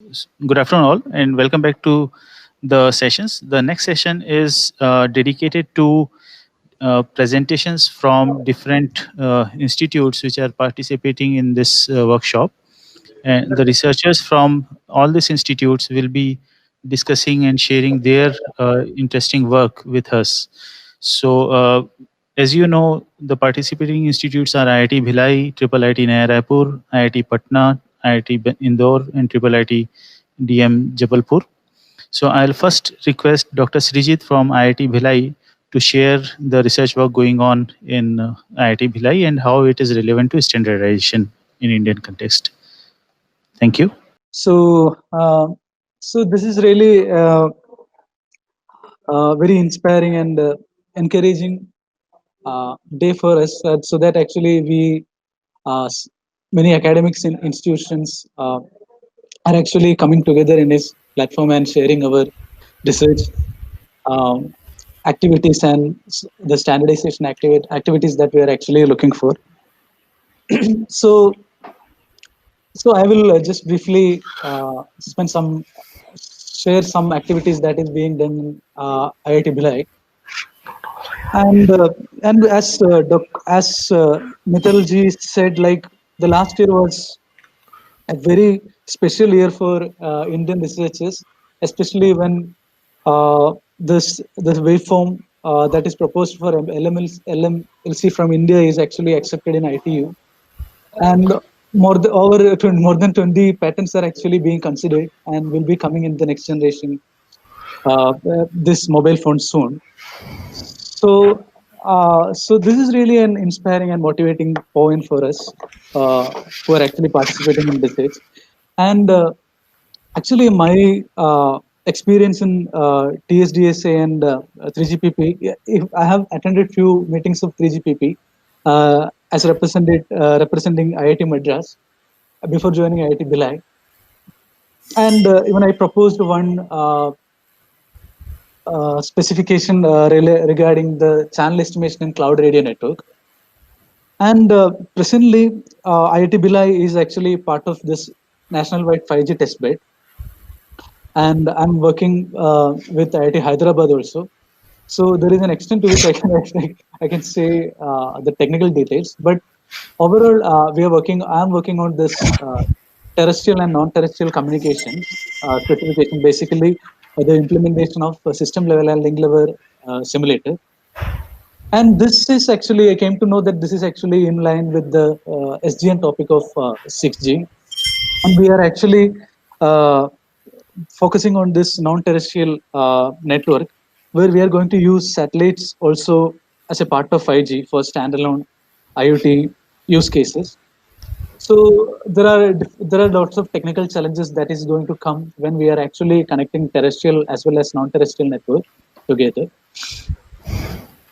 Good afternoon, all, and welcome back to the sessions. The next session is dedicated to presentations from different institutes which are participating in this workshop. And the researchers from all these institutes will be discussing and sharing their interesting work with us. So, as you know, the participating institutes are IIT Bhilai, Triple IT Naya Raipur, IIT Patna, IIT Indore, and Triple IT DM Jabalpur. So I'll first request Dr. Srijit from IIT Bhilai to share the research work going on in IIT Bhilai and how it is relevant to standardization in Indian context. Thank you. So, this is really very inspiring and encouraging day for us. So that actually many academics and institutions are actually coming together in this platform and sharing our research um, activities and the standardization activities that we are actually looking for. So, I will just briefly spend some share some activities that is being done in IIT Bhilai. And as Mithal ji said, like the last year was a very special year for Indian researchers, especially when this waveform that is proposed for LMLC from India is actually accepted in ITU, and more than 20 patents are actually being considered and will be coming in the next generation this mobile phone soon. So this is really an inspiring and motivating point for us who are actually participating in research. And actually, my experience in TSDSA and 3GPP, if I have attended few meetings of 3GPP as representing IIT Madras before joining IIT Bhilai, and even I proposed one specification regarding the channel estimation in cloud radio network. And presently, IIT Bhilai is actually part of this national-wide 5G testbed, and I'm working with IIT Hyderabad also. So there is an extent to which I can I can say the technical details, but overall, we are working. I'm working on this terrestrial and non-terrestrial communications specification, basically the implementation of system level and link level simulator. And this is actually, I came to know that this is actually in line with the SGN topic of 6G. And we are actually uh, focusing on this non-terrestrial network, where we are going to use satellites also as a part of 5G for standalone IoT use cases. So there are lots of technical challenges that is going to come when we are actually connecting terrestrial as well as non-terrestrial network together.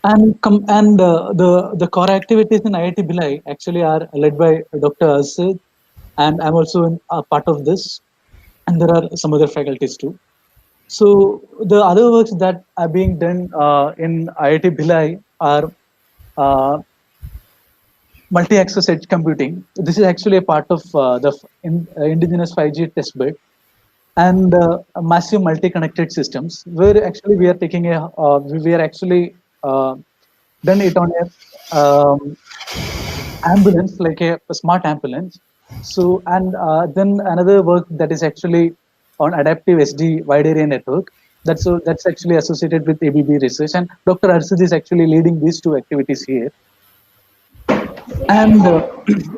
And the core activities in IIT Bhilai actually are led by Dr. Asid, and I'm also a part of this. And there are some other faculties too. So the other works that are being done in IIT Bhilai are uh, multi-access edge computing. This is actually a part of indigenous 5G testbed and massive multi-connected systems, where actually we are taking we are actually done it on a ambulance, like a smart ambulance. So, and then another work that is actually on adaptive SD wide area network. That's actually associated with ABB research, and Dr. Arsid is actually leading these two activities here. And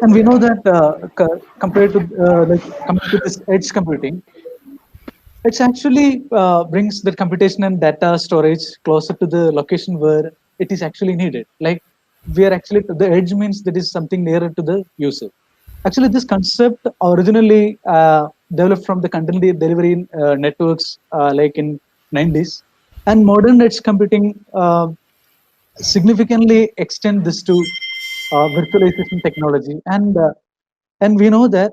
and we know that compared to like coming to this edge computing, it's actually brings the computation and data storage closer to the location where it is actually needed. Like we are actually the edge means that is something nearer to the user. Actually, this concept originally developed from the content delivery networks like in 90s, and modern edge computing significantly extend this to virtualization technology. And we know that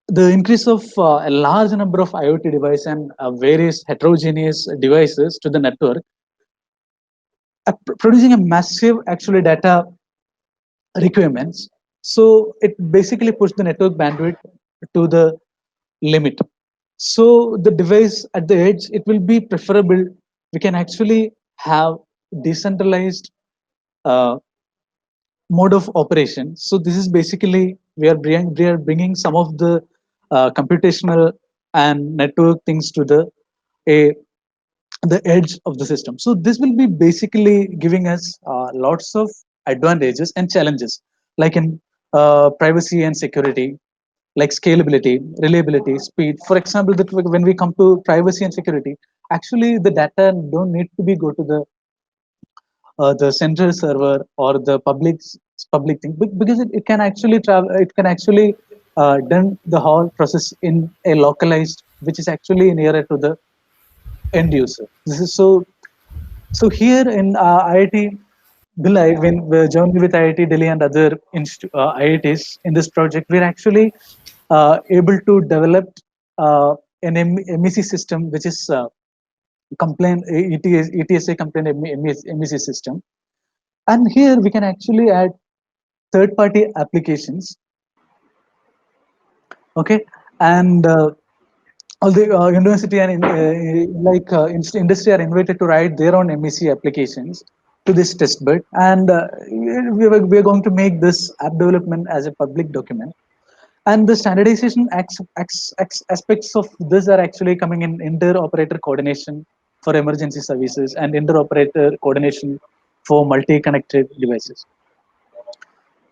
the increase of a large number of IoT devices and various heterogeneous devices to the network, producing a massive actually data requirements. So it basically puts the network bandwidth to the limit. So the device at the edge, it will be preferable. We can actually have decentralized uh, mode of operation. So this is basically we are bringing some of the computational and network things to a the edge of the system. So this will be basically giving us lots of advantages and challenges, like in privacy and security, like scalability, reliability, speed. For example, that when we come to privacy and security, actually the data don't need to be go to the central server or the public thing, because it can actually travel. It can actually done the whole process in a localized, which is actually nearer to the end user. This is so here in IIT Bhilai, when we're joining with IIT Delhi and other IITs in this project, we're actually able to develop an MEC system, which is complaint ETSA complaint MEC system. And here we can actually add third-party applications. Okay, and all the university and industry are invited to write their own MEC applications to this test bed, and we are going to make this app development as a public document. And the standardization aspects of this are actually coming in inter-operator coordination for emergency services and inter-operator coordination for multi-connected devices.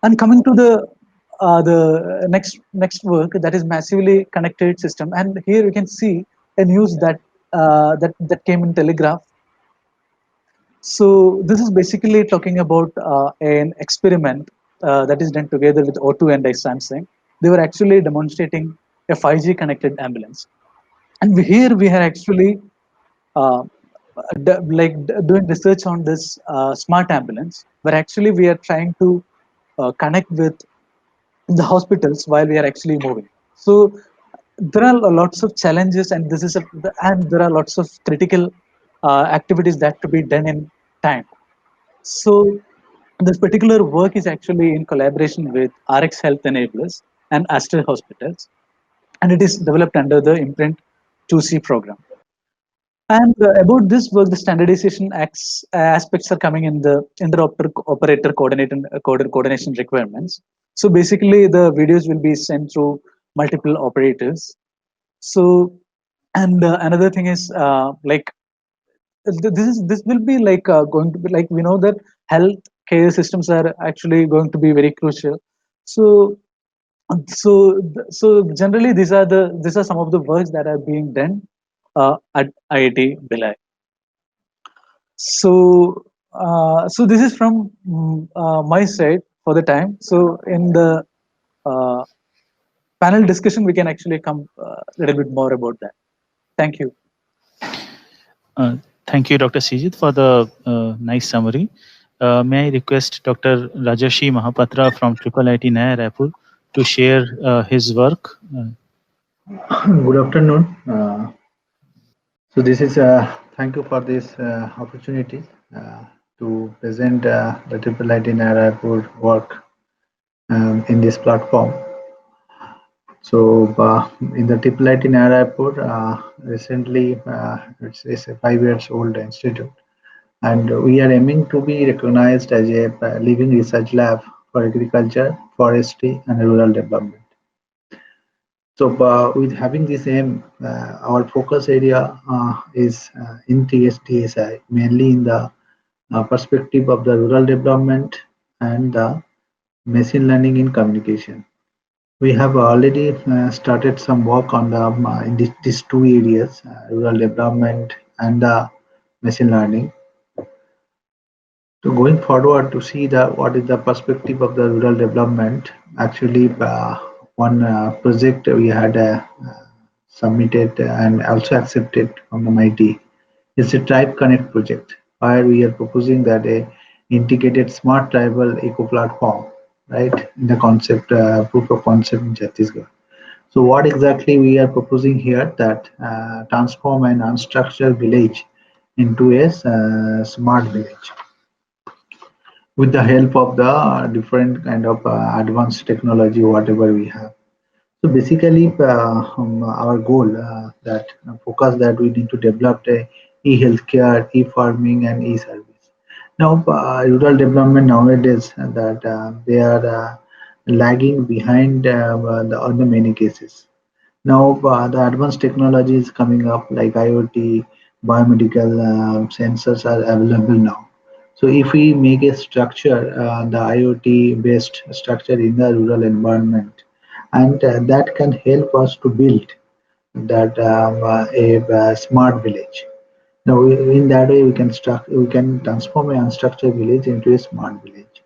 And coming to the next work, that is massively connected system, and here we can see a news that came in Telegraph. So this is basically talking about an experiment that is done together with O2 and Samsung. They were actually demonstrating a 5G connected ambulance, and here we are actually uh, doing research on this smart ambulance, where actually we are trying to connect with the hospitals while we are actually moving. So there are lots of challenges, and and there are lots of critical activities that to be done in time. So this particular work is actually in collaboration with RX Health Enablers and Aster Hospitals, and it is developed under the Imprint 2C program. And about this work, the standardization aspects are coming in the inter-operator coordination requirements. So basically, the videos will be sent through multiple operators. So, and another thing is this will be going to be like, we know that health care systems are actually going to be very crucial. So so generally these are some of the works that are being done at IIT Bhilai. So this is from my side for the time. So in the uh, panel discussion, we can actually come a little bit more about that. Thank you. Thank you, Dr. Srijit, for the nice summary. May I request Dr. Rajarshi Mahapatra from Triple IT Naya Raipur to share his work? Good afternoon. So this is thank you for this opportunity to present the Triple IT Raipur work in this platform. So in the Triple IT Raipur, recently it's a 5 years old institute, and we are aiming to be recognized as a living research lab for agriculture, forestry, and rural development. So with having this aim, our focus area is in TSDSI, mainly in the perspective of the rural development and the machine learning in communication. We have already started some work on in these two areas, rural development and machine learning. So going forward to see what is the perspective of the rural development, actually one project we had submitted and also accepted from the MIT is the Tribe Connect project, where we are proposing that a integrated smart tribal eco platform, right, in the concept proof of concept in Chhattisgarh. So what exactly we are proposing here, that transform an unstructured village into a smart village with the help of the different kind of advanced technology, whatever we have. So basically, our goal that focus that we need to develop a e-healthcare, e-farming, and e-service. Now, rural development nowadays that they are lagging behind on the many cases. Now, the advanced technology is coming up like IoT, biomedical sensors are available now. So, if we make a structure, the IoT based structure in the rural environment, and that can help us to build that a smart village. Now, in that way, we can transform an unstructured village into a smart village.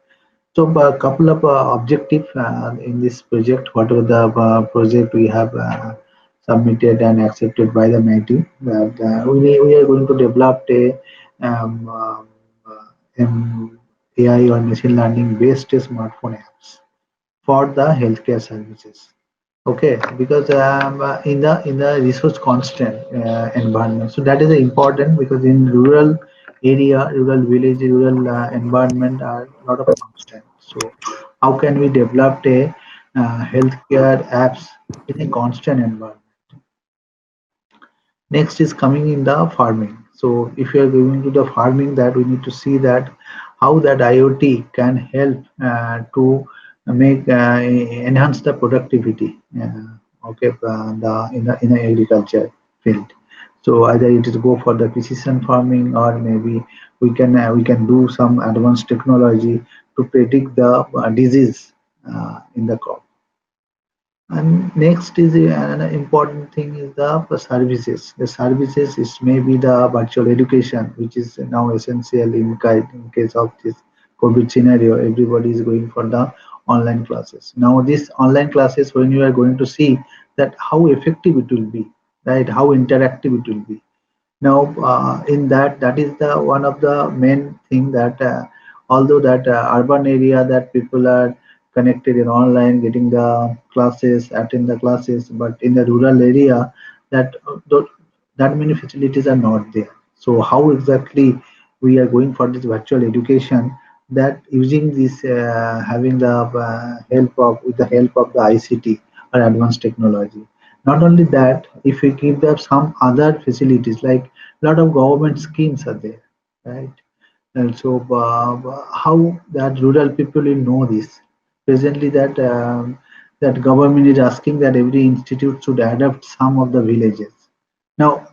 So a couple of objectives in this project, whatever the project we have submitted and accepted by the MIT, that we are going to develop a AI or machine learning based smartphone apps for the healthcare services. Okay, because in the resource constant environment, so that is important because in rural area, rural village, rural environment are a lot of constant. So how can we develop a healthcare apps in a constant environment? Next is coming in the farming. So if you are going to the farming, that we need to see that how that IoT can help to make enhance the productivity. Okay, in the agriculture field. So either it is go for the precision farming, or maybe we can do some advanced technology to predict the disease in the crop. And next is another important thing is the services. The services is maybe the virtual education, which is now essential in case of this COVID scenario. Everybody is going for the online classes. Now, these online classes, when you are going to see that how effective it will be, right? How interactive it will be. Now, in that is the one of the main thing that although that urban area that people are connected in online, getting the classes, attend the classes, but in the rural area, that that many facilities are not there. So how exactly we are going for this virtual education? That using this, having the help of with the help of the ICT or advanced technology. Not only that, if we give them some other facilities, like a lot of government schemes are there, right? And so, how that rural people will know this? Presently, that government is asking that every institute should adapt some of the villages. Now,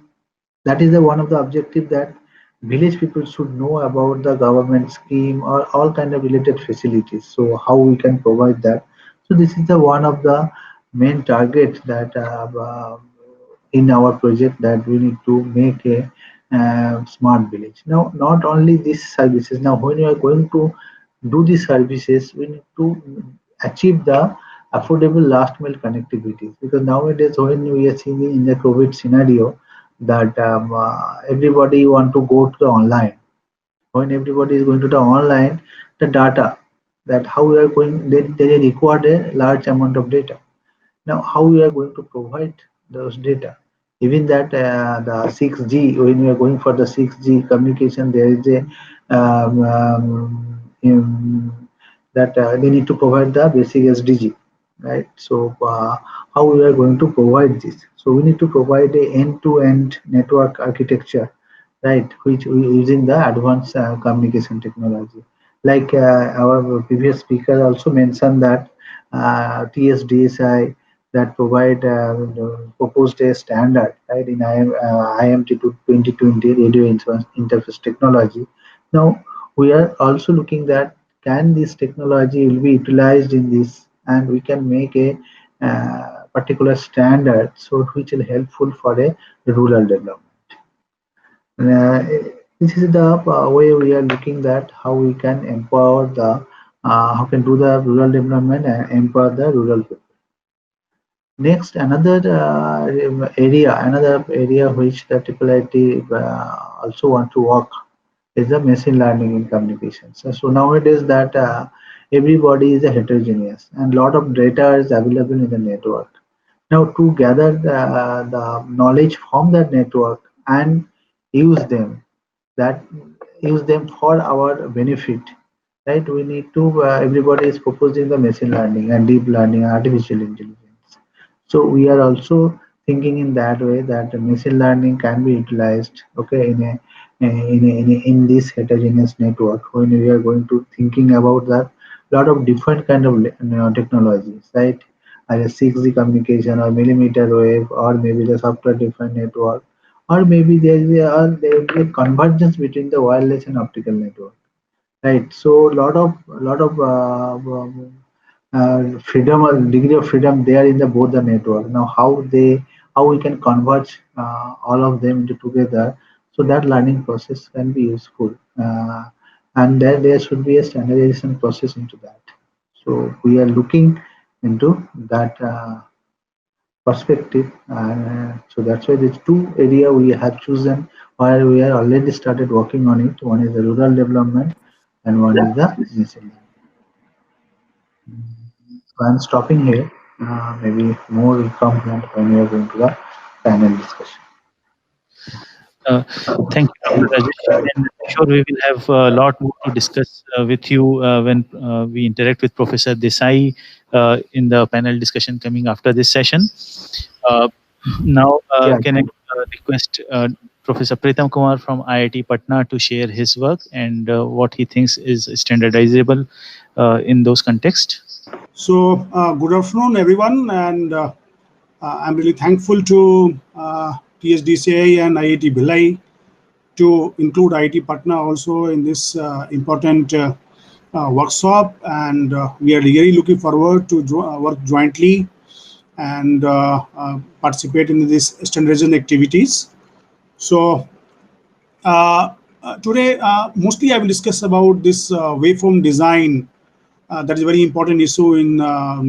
that is the one of the objective that village people should know about the government scheme or all kind of related facilities. So how we can provide that? So this is the one of the main target that in our project, that we need to make a smart village. Now, not only these services. Now, when you are going to do these services, we need to achieve the affordable last mile connectivity, because nowadays when we are seeing in the COVID scenario that everybody want to go to the online. When everybody is going to the online, the data, that how we are going, they require a large amount of data. Now, how we are going to provide those data? Even that the 6G, when we are going for the 6G communication, there is a that they need to provide the basic SDG, right? So how we are going to provide this? So we need to provide a end-to-end network architecture, right? Which we using the advanced communication technology. Like our previous speaker also mentioned that TSDSI that provide proposed a standard, right, in IMT to 2020 radio interface technology. Now we are also looking that can this technology will be utilized in this, and we can make a particular standard so which will helpful for a rural development. Uh, this is the way we are looking at how we can empower the how can do the rural development and empower the rural people. Next, another area which the IIIT also want to work is the machine learning in communications. So nowadays that everybody is a heterogeneous and lot of data is available in the network. Now to gather the knowledge from that network and use them, that use them for our benefit, right? We need to everybody is proposing the machine learning and deep learning, artificial intelligence. So we are also thinking in that way that machine learning can be utilized, okay, in this heterogeneous network, when we are going to thinking about that lot of different kind of technologies, right? Either 6G communication or millimeter wave, or maybe the software defined network, or maybe there will be a convergence between the wireless and optical network, right? So lot of freedom or degree of freedom there in the both the network. Now how we can converge all of them into together, so that learning process can be useful, and there should be a standardization process into that. So we are looking into that perspective, so that's why these two area we have chosen, where we are already started working on it. One is the rural development and one is the machine learning. So I'm stopping here. Maybe more will come when we are going to the panel discussion. Uh, Thank you, Dr. Rajesh. And I'm sure we will have a lot more to discuss with you when we interact with Professor Desai in the panel discussion coming after this session. Uh, Now, Yeah, can I request Professor Pritam Kumar from IIT Patna to share his work and what he thinks is standardizable in those contexts? So, good afternoon, everyone, and I'm really thankful to TSDCI and IIT Bhilai to include IIT Patna also in this important workshop, and we are really looking forward to work jointly and participate in these standardization activities. So, today, mostly I will discuss about this waveform design. That is a very important issue in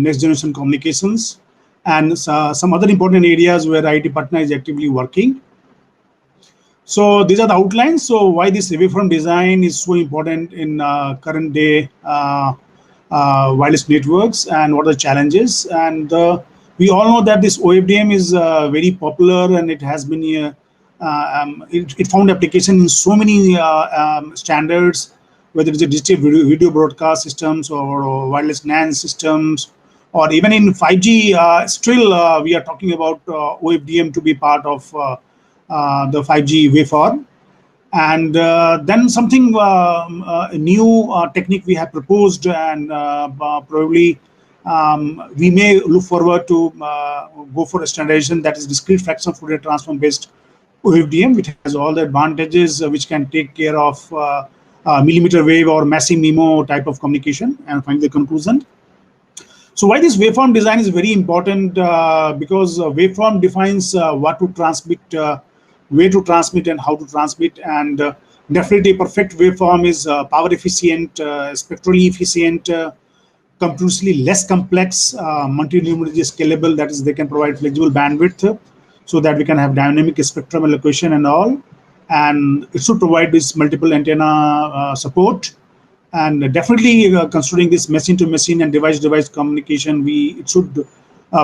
next generation communications, and some other important areas where IIT Patna is actively working. So these are the outlines. So why this waveform design is so important in current day wireless networks, and what are the challenges. And we all know that this OFDM is very popular, and it has been it found application in so many standards, whether it's a digital video broadcast systems or wireless NAN systems, or even in 5G. Still, we are talking about OFDM to be part of the 5G waveform. And then something a new technique we have proposed, and probably we may look forward to go for a standardization, that is discrete fraction Fourier transform based OFDM, which has all the advantages which can take care of millimeter wave or massive MIMO type of communication. And find the conclusion. So why this waveform design is very important, because waveform defines what to transmit, where to transmit, and how to transmit. And definitely perfect waveform is power efficient, spectrally efficient, computationally less complex, multi-numeracy scalable, that is they can provide flexible bandwidth, so that we can have dynamic spectrum allocation and all. And it should provide this multiple antenna support. And definitely considering this machine to machine and device device communication, it should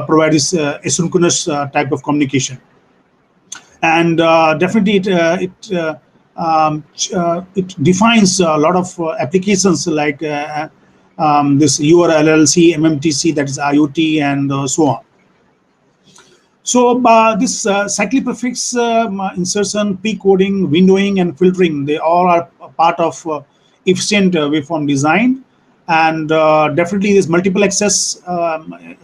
provide this asynchronous type of communication. And definitely it defines a lot of applications like this URLLC, MMTC, that is IoT, and so on. So this cyclic prefix insertion, pre-coding, windowing, and filtering, they all are part of efficient waveform design. And definitely this multiple access,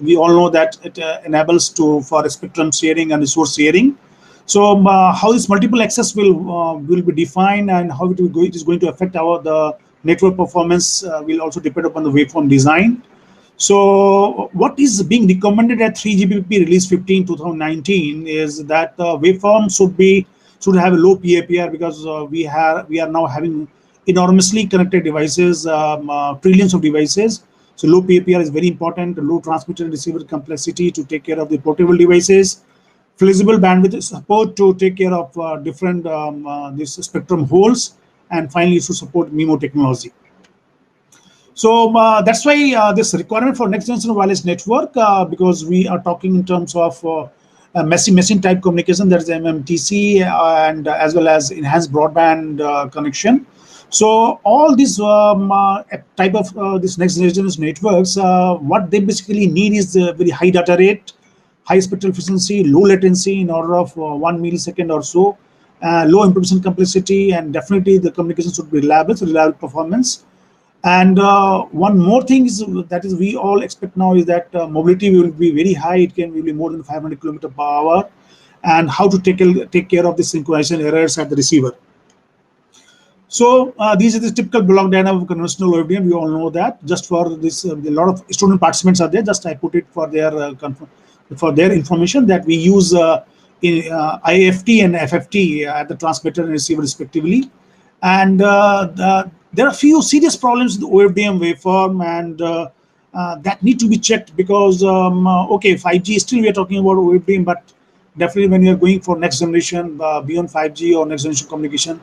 we all know that it enables for spectrum sharing and resource sharing. So how this multiple access will be defined, and how it is going to affect the network performance will also depend upon the waveform design. So what is being recommended at 3GPP release 15 2019 is that the waveform should have a low PAPR, because we are now having enormously connected devices, trillions of devices. So low PAPR is very important. Low transmitter and receiver complexity to take care of the portable devices. Flexible bandwidth support to take care of different this spectrum holes, and finally to support MIMO technology. So that's why this requirement for next generation wireless network, because we are talking in terms of machine type communication, that is MMTC, and as well as enhanced broadband connection. So all these type of this next generation networks, what they basically need is very high data rate, high spectral efficiency, low latency in order of 1 millisecond or so, low implementation complexity, and definitely the communication should be reliable, so reliable performance. And one more thing is that is we all expect now is that mobility will be very high. It can be more than 500 km per hour, and how to take care of the synchronization errors at the receiver. So these are the typical block diagram of conventional OFDM. We all know that. Just for this, a lot of student participants are there. Just I put it for their information that we use in IFT and FFT at the transmitter and receiver respectively. And there are a few serious problems with the OFDM waveform, and that need to be checked because okay, 5G still we are talking about OFDM, but definitely when you are going for next generation beyond 5G or next generation communication,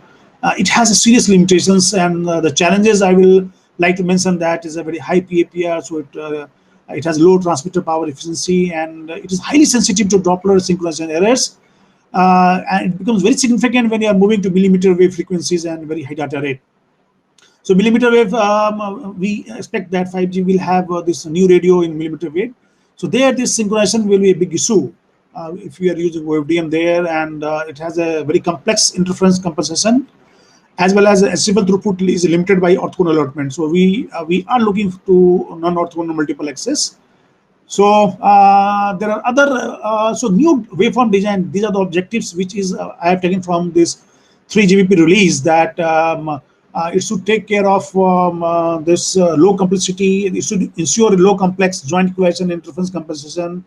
it has a serious limitations, and the challenges I will like to mention that is a very high PAPR, so it has low transmitter power efficiency, and it is highly sensitive to Doppler synchronization errors, and it becomes very significant when you are moving to millimeter wave frequencies and very high data rate. So millimeter wave, we expect that 5G will have this new radio in millimeter wave. So there, this synchronization will be a big issue if we are using OFDM there, and it has a very complex interference compensation, as well as achievable throughput is limited by orthogonal allotment. So we are looking to non-orthogonal multiple access. So there are other so new waveform design. These are the objectives which is I have taken from this 3GPP release, that it should take care of this low complexity. It should ensure low complex joint equalization interference compensation.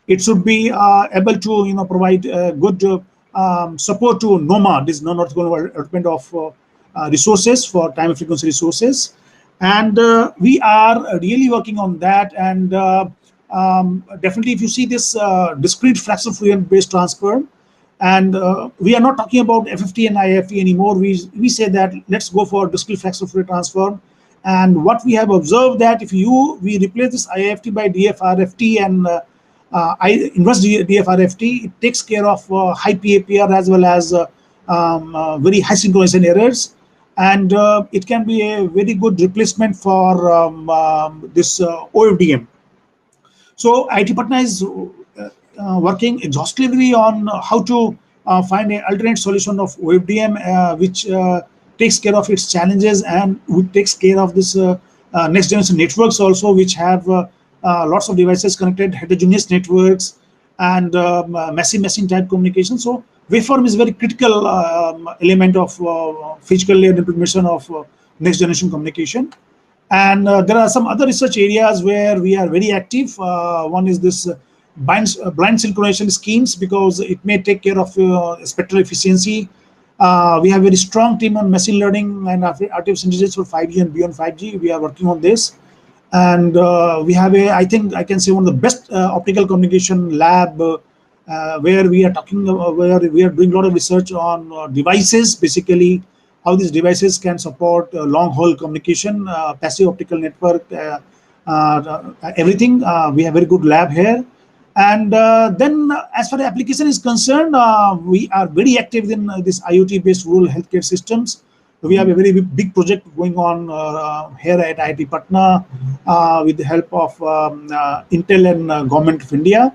It should be able to provide good support to NOMA, this non-orthogonal allotment of resources for time and frequency resources, and we are really working on that. And definitely, if you see this discrete fractional Fourier based transfer, and we are not talking about FFT and IFT anymore. We say that let's go for discrete fractional Fourier transform. And what we have observed that if we replace this IFT by DFRFT and inverse DFRFT, it takes care of high PAPR as well as very high synchronization errors, and it can be a very good replacement for this OFDM. So IIT Patna is working exhaustively on how to find an alternate solution of OFDM which takes care of its challenges, and which takes care of this next generation networks also, which have lots of devices connected, heterogeneous networks, and massive machine type communication. So waveform is very critical element of physical layer implementation of next generation communication. And there are some other research areas where we are very active. One is this blind synchronization schemes, because it may take care of spectral efficiency. We have a very strong team on machine learning and artificial intelligence for 5G and beyond 5G. We are working on this. And we have I think I can say one of the best optical communication lab where we are talking, where we are doing a lot of research on devices, basically how these devices can support long haul communication, passive optical network, everything. We have very good lab here. And then as far as application is concerned, we are very active in this IoT based rural healthcare systems. We have a very big project going on here at IIT Patna with the help of Intel and Government of India.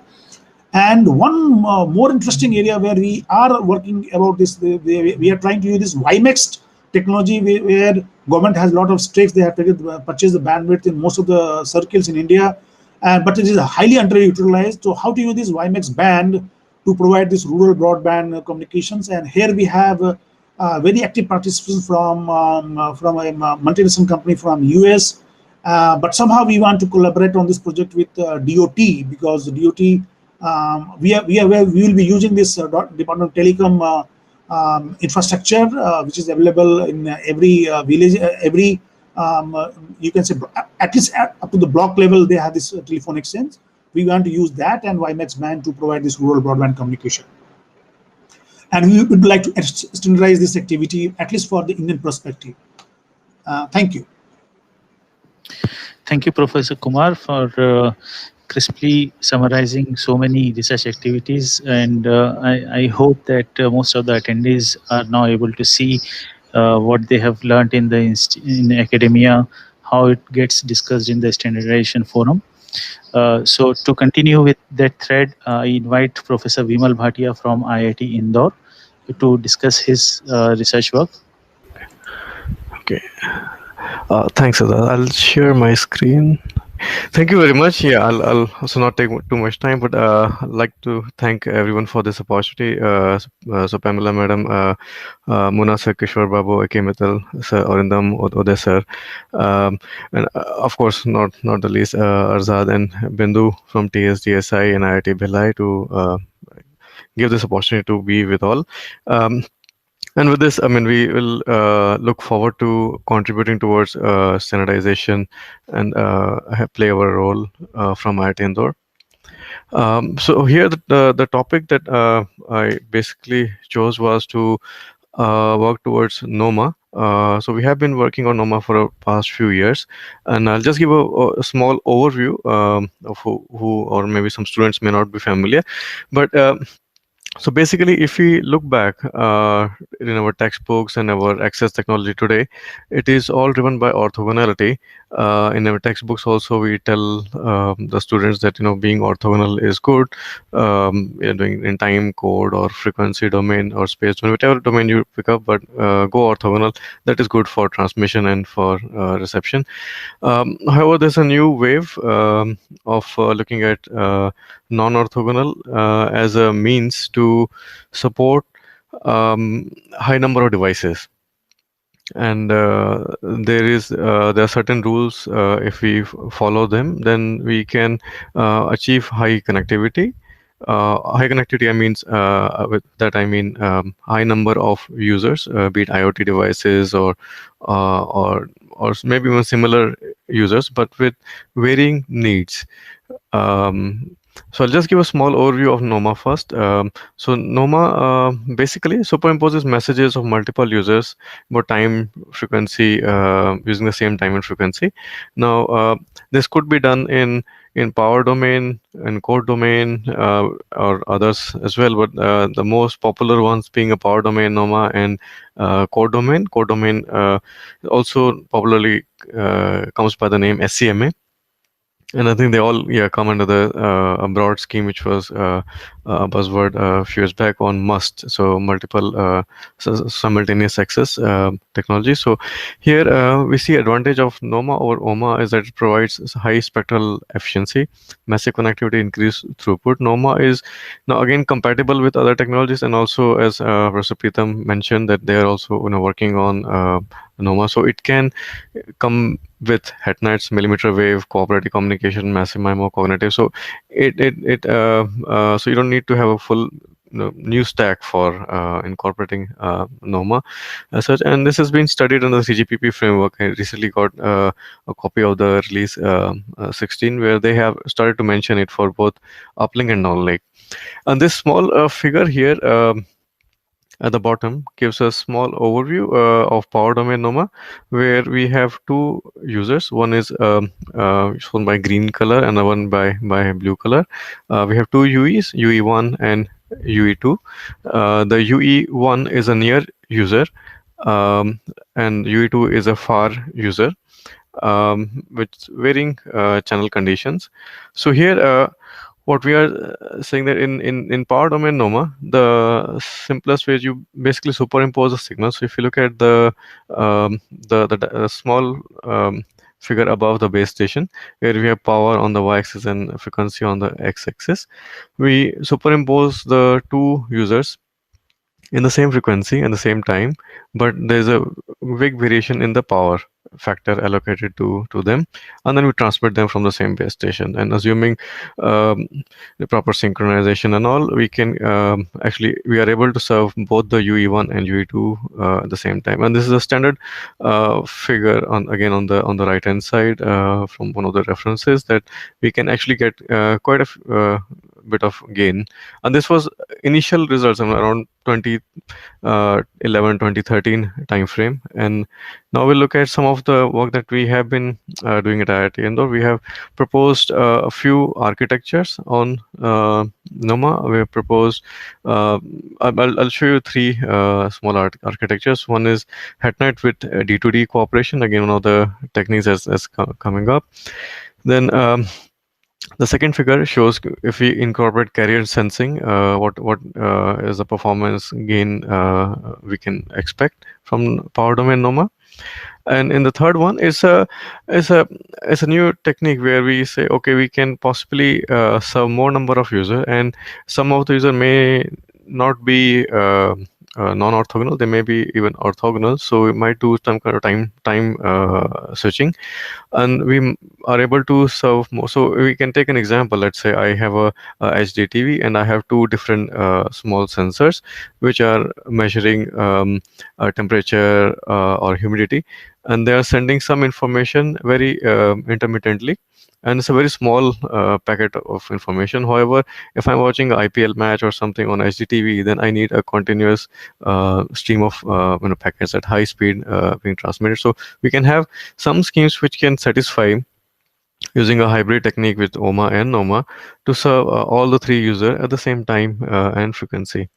And one more interesting area where we are working about this, we are trying to use this WiMAX technology, where government has a lot of stakes. They have purchased the bandwidth in most of the circles in India, but it is highly underutilized. So how to use this WiMAX band to provide this rural broadband communications? And here we have very active participants from a multinational company from US, but somehow we want to collaborate on this project with DOT, because DOT we will be using this Department of Telecom infrastructure, which is available in every village, every you can say at least up to the block level they have this telephone exchange. We want to use that and WiMAX band to provide this rural broadband communication. And we would like to standardize this activity, at least for the Indian perspective. Thank you. Thank you, Professor Kumar, for crisply summarizing so many research activities. And I hope that most of the attendees are now able to see what they have learned in academia, how it gets discussed in the standardization forum. So to continue with that thread, I invite Professor Vimal Bhatia from IIT Indore to discuss his research work. Okay. Thanks, Azad. I'll share my screen. Thank you very much. Yeah, I'll also not take too much time, but I'd like to thank everyone for this opportunity. So Pamela Madam, Muna Sir, Kishore Babu, A.K. Mittal, Sir Arindam, Uday Sir, and of course, not the least, Arzad and Bindu from TSDSI and IIT Bhilai to give this opportunity to be with all. And with this, I mean, we will look forward to contributing towards standardization and play our role from IIT Indore. So here, the topic that I basically chose was to work towards NOMA. So we have been working on NOMA for the past few years, and I'll just give a small overview of who, or maybe some students may not be familiar, but so basically, if we look back in our textbooks and our access technology today, it is all driven by orthogonality. In our textbooks, also we tell the students that being orthogonal is good. Doing in time, code, or frequency domain, or space domain, whatever domain you pick up, but go orthogonal. That is good for transmission and for reception. However, there's a new wave of looking at non-orthogonal as a means to support high number of devices. And there are certain rules. If we follow them, then we can achieve high connectivity. High connectivity, with that I mean high number of users, be it IoT devices or maybe even similar users, but with varying needs. So I'll just give a small overview of NOMA first. So NOMA basically superimposes messages of multiple users about time, frequency, using the same time and frequency. Now, this could be done in power domain, in code domain, or others as well. But the most popular ones being a power domain, NOMA, and code domain. Code domain also popularly comes by the name SCMA. And I think they all come under the a broad scheme, which was a buzzword a few years back on MUST, so multiple simultaneous access technology. So here we see advantage of NOMA over OMA is that it provides high spectral efficiency, massive connectivity, increased throughput. NOMA is now again compatible with other technologies, and also as Professor Pritam mentioned that they are also working on NOMA, so it can come with HetNet's millimeter wave, cooperative communication, massive MIMO, cognitive. So so you don't need to have a full new stack for incorporating NOMA as such. And this has been studied under the CGPP framework. I recently got a copy of the release 16, where they have started to mention it for both uplink and downlink. And this small figure here at the bottom gives a small overview of power domain NOMA, where we have two users. One is shown by green color and one by blue color. We have two UEs, UE1 and UE2. The UE1 is a near user, and UE2 is a far user, with varying channel conditions. So here what we are saying that in power domain NOMA, the simplest way is you basically superimpose a signal. So if you look at the small figure above the base station, where we have power on the y-axis and frequency on the x-axis, we superimpose the two users in the same frequency and the same time, but there's a big variation in the power factor allocated to them, and then we transmit them from the same base station. And assuming the proper synchronization and all, we can actually we are able to serve both the UE1 and UE2 at the same time. And this is a standard figure on the right hand side from one of the references, that we can actually get quite a bit of gain. And this was initial results around 2011 2013 time frame. And now we'll look at some of the work that we have been doing at IIT Indore. We have proposed a few architectures on NOMA. We have proposed I'll show you three small architectures. One is HetNet with D2D cooperation, again one of the techniques as coming up. Then The second figure shows if we incorporate carrier sensing, what is the performance gain we can expect from Power Domain NOMA. And in the third one is a new technique where we say, okay, we can possibly serve more number of users, and some of the user may not be non-orthogonal, they may be even orthogonal, so we might do some kind of time switching, and we are able to serve more. So we can take an example. Let's say I have a HD TV and I have two different small sensors which are measuring temperature or humidity, and they are sending some information very intermittently, and it's a very small packet of information. However, if I'm watching an IPL match or something on HDTV, then I need a continuous stream of packets at high speed being transmitted. So we can have some schemes which can satisfy using a hybrid technique with OMA and NOMA to serve all the three users at the same time and frequency.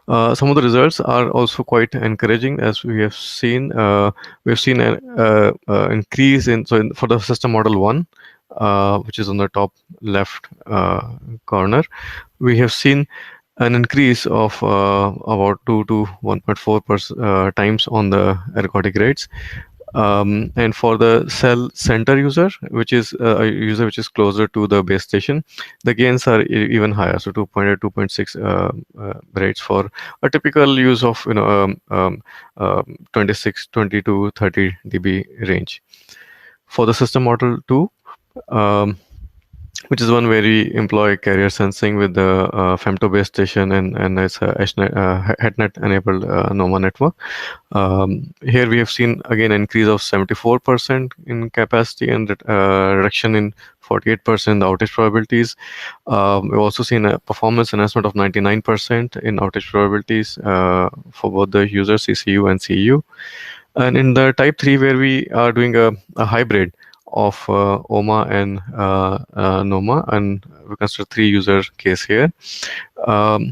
Some of the results are also quite encouraging, as we have seen. We've seen an increase for the system model 1, which is on the top left corner. We have seen an increase of about 2 to 1.4 times on the ergodic rates. And for the cell center user, which is a user which is closer to the base station, the gains are even higher. So 2.8, 2.6 rates for a typical use of 26, 20 to 30 dB range. For the system model 2, which is one where we employ carrier sensing with the femto base station and it's a HETNET enabled NOMA network. Here we have seen again an increase of 74% in capacity and reduction in 48% the outage probabilities. We've also seen a performance enhancement of 99% in outage probabilities for both the user CCU and CEU. And in the type 3, where we are doing a hybrid of OMA and NOMA, and we consider 3 user case here.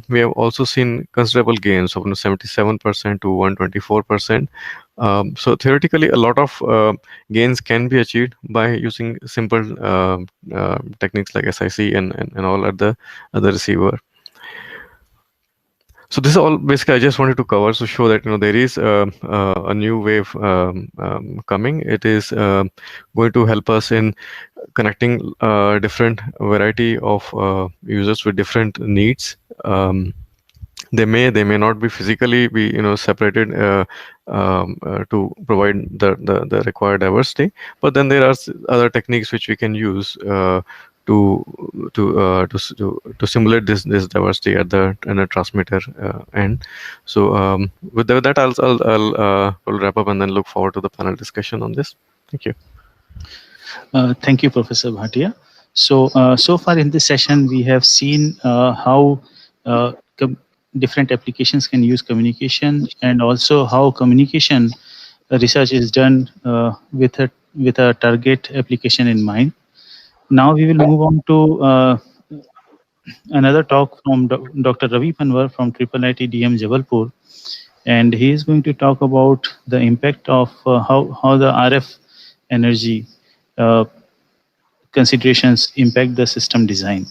We have also seen considerable gains of 77% to 124%. So theoretically, a lot of gains can be achieved by using simple techniques like SIC and all at the receiver. So this is all basically I just wanted to cover to show that there is a new wave coming. It is going to help us in connecting different variety of users with different needs. They may not be physically be separated to provide the required diversity, but then there are other techniques which we can use to simulate this diversity at the transmitter end. So with that, I'll wrap up and then look forward to the panel discussion on this. Thank you. Thank you, Professor Bhatia. So so far in this session, we have seen how different applications can use communication, and also how communication research is done with a target application in mind. Now we will move on to another talk from Dr. Ravi Panwar from IIIT DM Jabalpur, and he is going to talk about the impact of how the RF energy considerations impact the system design.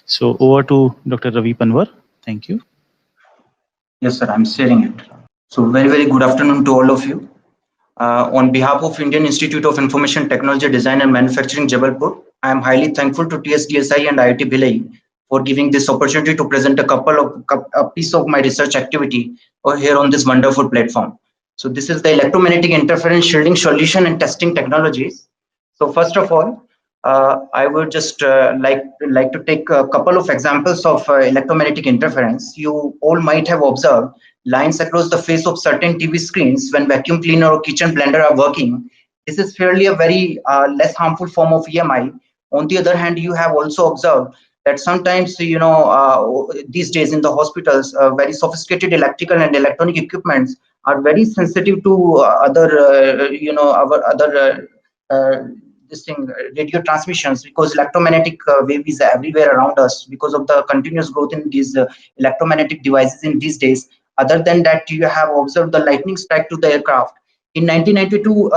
So over to Dr. Ravi Panwar. Thank you. Yes, sir, I'm sharing it. So very good afternoon to all of you. On behalf of Indian Institute of Information Technology Design and Manufacturing, Jabalpur, I am highly thankful to TSDSI and IIT Bhilai for giving this opportunity to present a piece of my research activity here on this wonderful platform. So this is the electromagnetic interference shielding solution and testing technologies. So first of all, I would just like to take a couple of examples of electromagnetic interference. You all might have observed lines across the face of certain TV screens when vacuum cleaner or kitchen blender are working. This is fairly a very less harmful form of EMI. On the other hand, you have also observed that sometimes, these days in the hospitals, very sophisticated electrical and electronic equipments are very sensitive to radio transmissions, because electromagnetic wave is everywhere around us because of the continuous growth in these electromagnetic devices in these days. Other than that, you have observed the lightning strike to the aircraft. In 1992,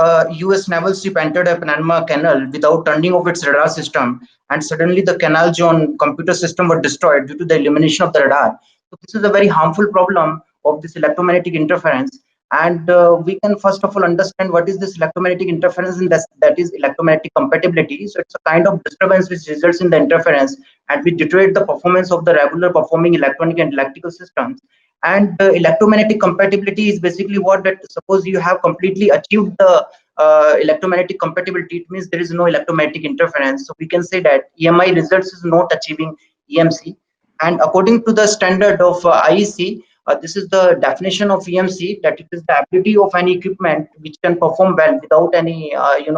US naval ship entered a Panama Canal without turning off its radar system, and suddenly the canal zone computer system were destroyed due to the elimination of the radar. So this is a very harmful problem of this electromagnetic interference. And we can first of all understand what is this electromagnetic interference, and that is electromagnetic compatibility. So it's a kind of disturbance which results in the interference and we deteriorate the performance of the regular performing electronic and electrical systems. And electromagnetic compatibility is basically what, that suppose you have completely achieved the electromagnetic compatibility, it means there is no electromagnetic interference. So we can say that EMI results is not achieving EMC. And according to the standard of IEC, this is the definition of EMC, that it is the ability of any equipment which can perform well without any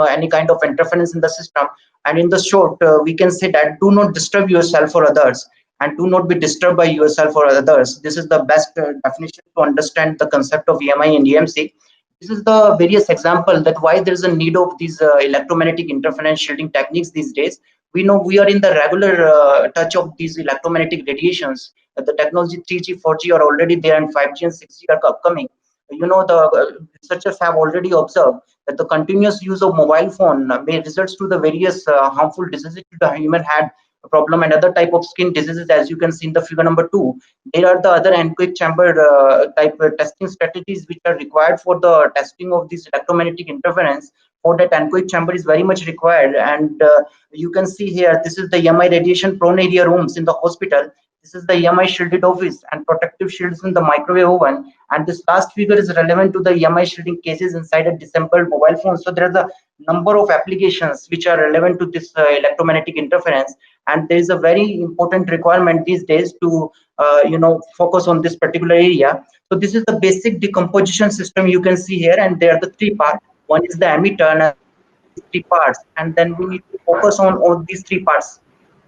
any kind of interference in the system. And in the short, we can say that do not disturb yourself or others, and do not be disturbed by yourself or others. This is the best definition to understand the concept of EMI and EMC. This is the various example that why there is a need of these electromagnetic interference shielding techniques these days. We know we are in the regular touch of these electromagnetic radiations. The technology 3G, 4G are already there, and 5G and 6G are upcoming. You know, the researchers have already observed that the continuous use of mobile phone may result to the various harmful diseases to the human head problem and other type of skin diseases, as you can see in the figure number 2. There are the other anechoic chamber type testing strategies which are required for the testing of this electromagnetic interference. For that, anechoic chamber is very much required, and you can see here, this is the EMI radiation prone area rooms in the hospital. This is the EMI shielded office and protective shields in the microwave oven. And this last figure is relevant to the EMI shielding cases inside a disassembled mobile phone. So there is a number of applications which are relevant to this electromagnetic interference. And there is a very important requirement these days to focus on this particular area. So this is the basic decomposition system you can see here, and there are the 3 parts. One is the emitter and 3 parts, and then we need to focus on all these 3 parts.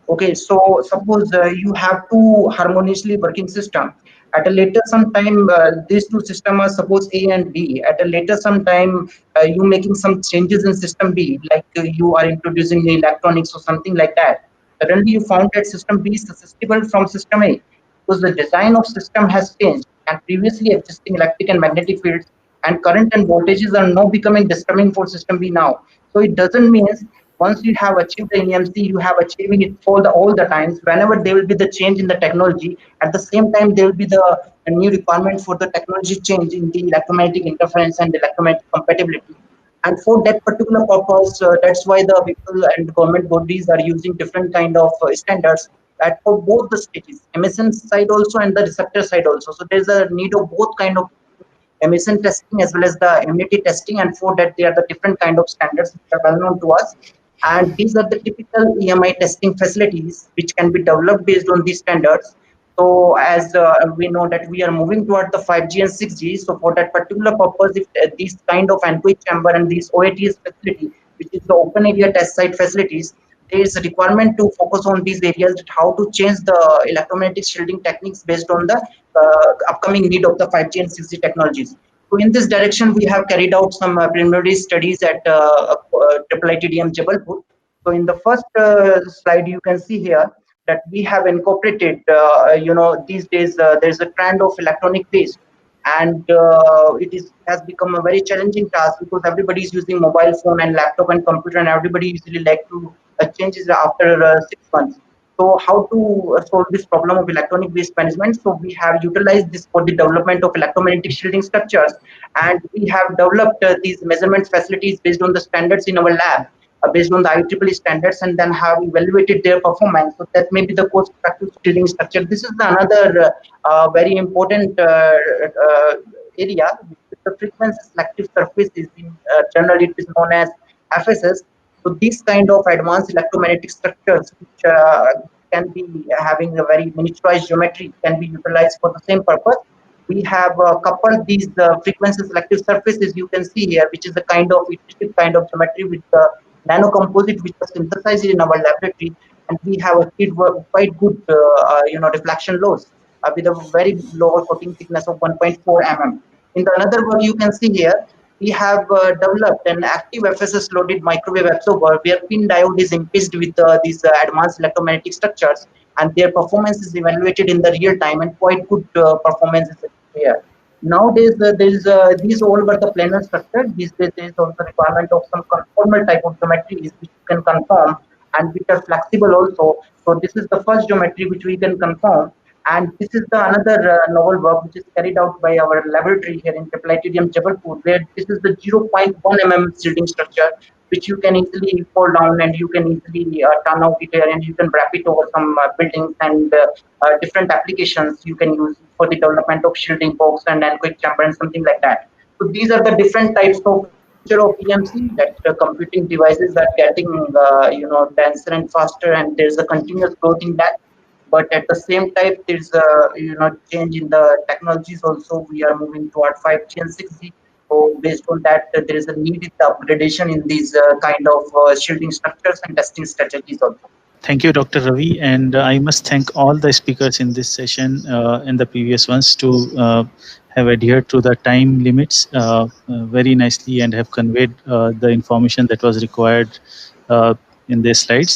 Okay, so suppose you have 2 harmoniously working system. At a later some time, these 2 systems are suppose A and B. At a later some time, you making some changes in system B, like you are introducing electronics or something like that. Suddenly you found that system B is susceptible from system A, because the design of system has changed, and previously existing electric and magnetic fields and current and voltages are now becoming disturbing for system B now. So it doesn't mean once you have achieved the EMC, you have achieving it for all the times. Whenever there will be the change in the technology, at the same time there will be the new requirement for the technology change in the electromagnetic interference and electromagnetic compatibility. And for that particular purpose, that's why the people and government bodies are using different kind of standards that for both the stages, emission side also and the receptor side also. So there's a need of both kind of emission testing as well as the immunity testing, and for that there are the different kind of standards which are well known to us. And these are the typical EMI testing facilities which can be developed based on these standards. So as we know that we are moving toward the 5G and 6G. So for that particular purpose, if these kind of anechoic chamber and these OATS facility, which is the open area test site facilities, there is a requirement to focus on these areas, how to change the electromagnetic shielding techniques based on the upcoming need of the 5G and 6G technologies. So in this direction, we have carried out some preliminary studies at IIITDM Jabalpur. So in the first slide, you can see here that we have incorporated, these days there's a trend of electronic waste, and it has become a very challenging task because everybody is using mobile phone and laptop and computer, and everybody usually like to change it after 6 months. So how to solve this problem of electronic waste management? So we have utilized this for the development of electromagnetic shielding structures, and we have developed these measurement facilities based on the standards in our lab, based on the IEEE standards, and then have evaluated their performance. So that may be the cost-effective shielding structure. This is another very important area. The frequency selective surfaces, in generally it is known as FSS. So these kind of advanced electromagnetic structures, which can be having a very miniaturized geometry, can be utilized for the same purpose. We have coupled these frequency selective surfaces you can see here, which is a kind of geometry with the nano composite which was synthesized in our laboratory, and we have achieved quite good reflection loss with a very lower coating thickness of 1.4 mm. In the another one you can see here, we have developed an active FSS loaded microwave absorber where pin diode is impinged with these advanced electromagnetic structures, and their performance is evaluated in the real time, and quite good performance is here. Nowadays, these all were the planar structure. These days, there is also requirement of some conformal type of geometries which you can conform and which are flexible also. So this is the first geometry which we can conform. And this is the another novel work which is carried out by our laboratory here in IIIT Jabalpur, where this is the 0.1 mm shielding structure, which you can easily fall down and you can easily turn out it here and you can wrap it over some buildings and different applications you can use for the development of shielding box and quick chamber and something like that. So these are the different types of EMC that computing devices are getting denser and faster, and there's a continuous growth in that. But at the same time, there's a change in the technologies also. We are moving toward 5G and 6G. So based on that, there is a need in the upgradation in these kind of shielding structures and testing strategies also. Thank you, Dr. Ravi, and I must thank all the speakers in this session and the previous ones to have adhered to the time limits very nicely and have conveyed the information that was required in their slides.